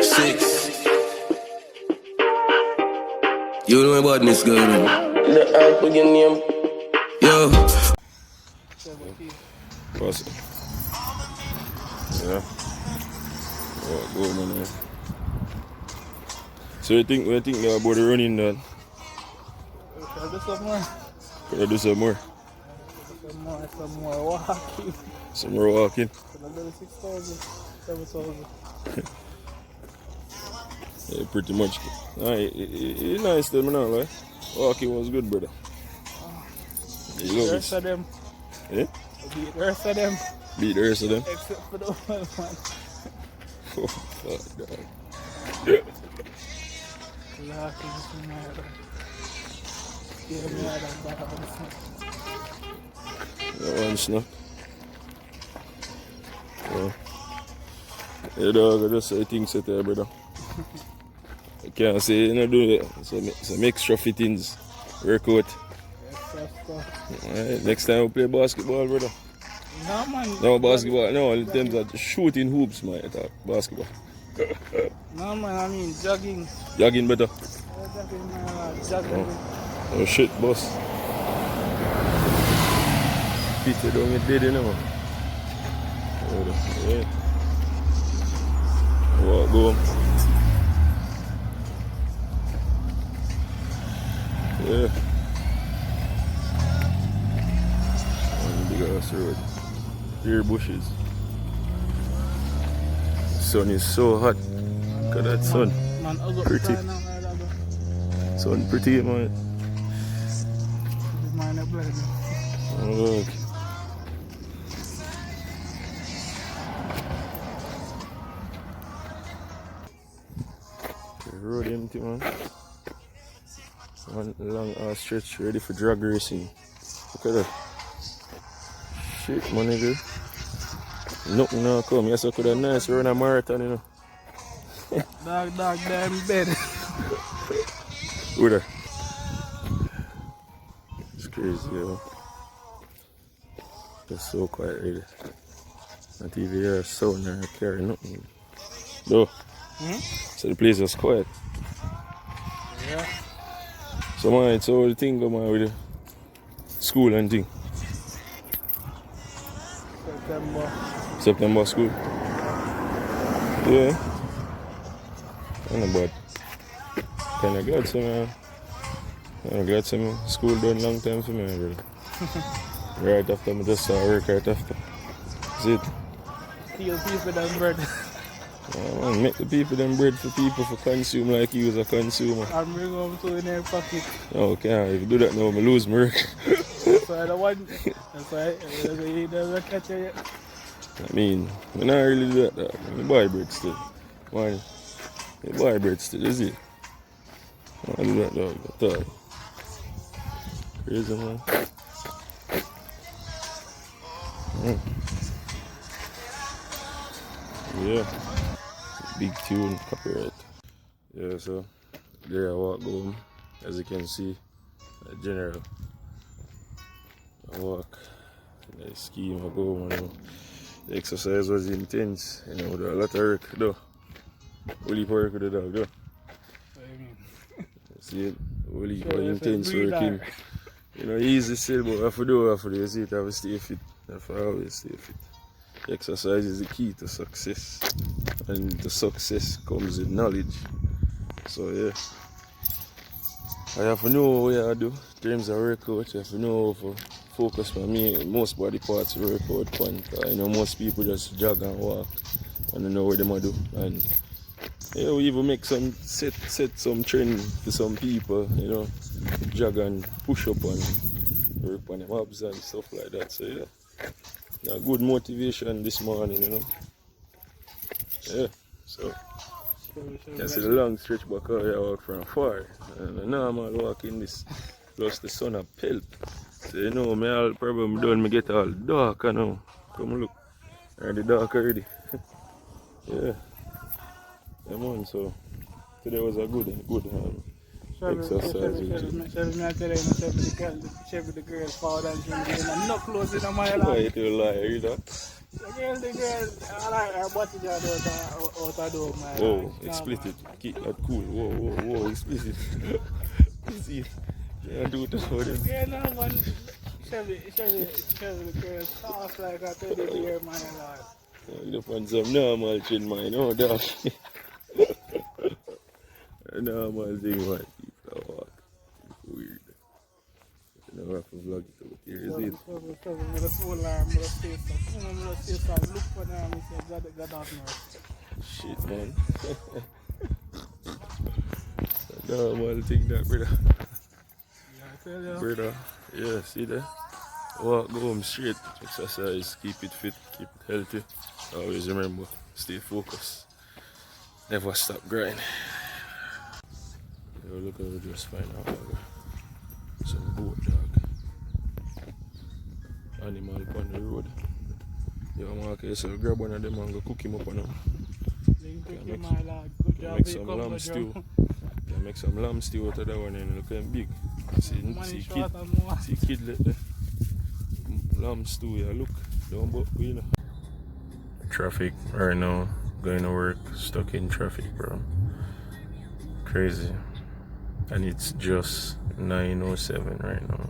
6. You know about this girl, man. The put your name. Yo. What's it? Yeah. Oh, go man. So you think about the running that? Should I do some more? Could I do some more? Some more walking. Some more walking? Should I do 6,000, 7,000? Yeah, pretty much. It's nice though, man. Like, walking was good, brother. Beat the rest of them. Yeah? Beat the rest of them. Beat the rest of them? Except for the one man. Oh, fuck, God. Walking is in my head. Yeah, me I don't bother with this one. That one snack. Yeah. Yeah, dog, I just say things set there, brother. I can't say, you know, do that. Some extra fittings, workout. Alright, next time we play basketball, brother. No, man. No, basketball, no, in terms of shooting hoops, man, I thought, basketball. No, man, I mean jogging. Jogging better. Jogging, man, jogging. Oh shit, boss. Peter don't get dead, you know. Yeah. Walk, go. Yeah. One big ass road. Here bushes. The sun is so hot. Look at that sun. Man, Pretty. Sun pretty, man. Oh, look. The road empty, man. One long ass stretch ready for drag racing. Look at that. Shit, man, nigga. Nothing now come. Yes, I could have nice run a marathon, you know. Dog, they're in bed. Who there? It's crazy, yo. It's so quiet, really. Not even hear a sound or carry nothing. No. So the place was quiet. Yeah. So man, it's all the thing going on with the school and thing. September school. Yeah. I know about kinda glad so man. I'm glad some school done long time for me, brother. Right after I just start work right after. That's it. Steal people them bread. Yeah, man, make the people them bread for people for consume like you as a consumer. I'll bring home two in their pocket. Okay, if you do that now, I lose my work. That's why I don't want. That's why he doesn't catch it yet. I mean, when I really do that, I buy bread still. Why? I buy bread still, is it? I do that dog, I thought. Crazy, man. Yeah. Big tune, copyright. Yeah, so there I walk home. As you can see, general. I walk, and I ski, I go home. You know. The exercise was intense, you know, there a lot of work though. Only work with the dog though. What do you mean? See it? Only for intense working. You know, easy still, but I have to do, you see it, I have to stay fit. I have to always stay fit. Exercise is the key to success. And the success comes with knowledge. So yeah. I have to know what I do in terms of workout. I have to know how to focus on me, most body parts workout on. I know most people just jog and walk and I know what they do. And yeah, we even make some set some trend for some people, you know, jog and push up and work on them abs and stuff like that. So yeah, good motivation this morning, you know. Yeah, so that's a long stretch back out here, I walk from far. And a normal walk in this, plus the sun a pelt. So you know, me all problem done, me get all dark now. Come look, already dark already. Yeah. Yeah man, so today was a good exercise. The girl fall down and no clothes in my life. Why you tell a lie, you know? the girl, I like her body just out of door, man. Whoa, explicit. Keep that cool. Whoa, explicit. Easy. Can't do that for them. Yeah, no, man. Chevy, the girl soft like a teddy bear, my lord. You look on some normal chin, man. No, dog. Normal thing, man. Keep walk. Weird. You know, I have to vlog it out. Here is it. I'm going to soul alarm, I'm going to say something. I'm going to say something. Look for them and say, God have mercy. Shit, man. Normal thing, that, brother. Yeah, I tell you. Brother, yeah, see that? Walk, go home straight, exercise, keep it fit, keep it healthy. Always remember, stay focused. Never stop grinding. Yo, look how we just find out dog. Some boat dog. Animal on the road. Yo, Mark, so grab one of them and go cook him up on them. Thank you, my lord. Good job. Make some lamb stew. Yeah, make some lamb stew out of that one and look at him big. See kid let the lamb stew, yeah, look. Don't but you know. Traffic right now, going to work, stuck in traffic, bro. Crazy. And it's just 9:07 right now.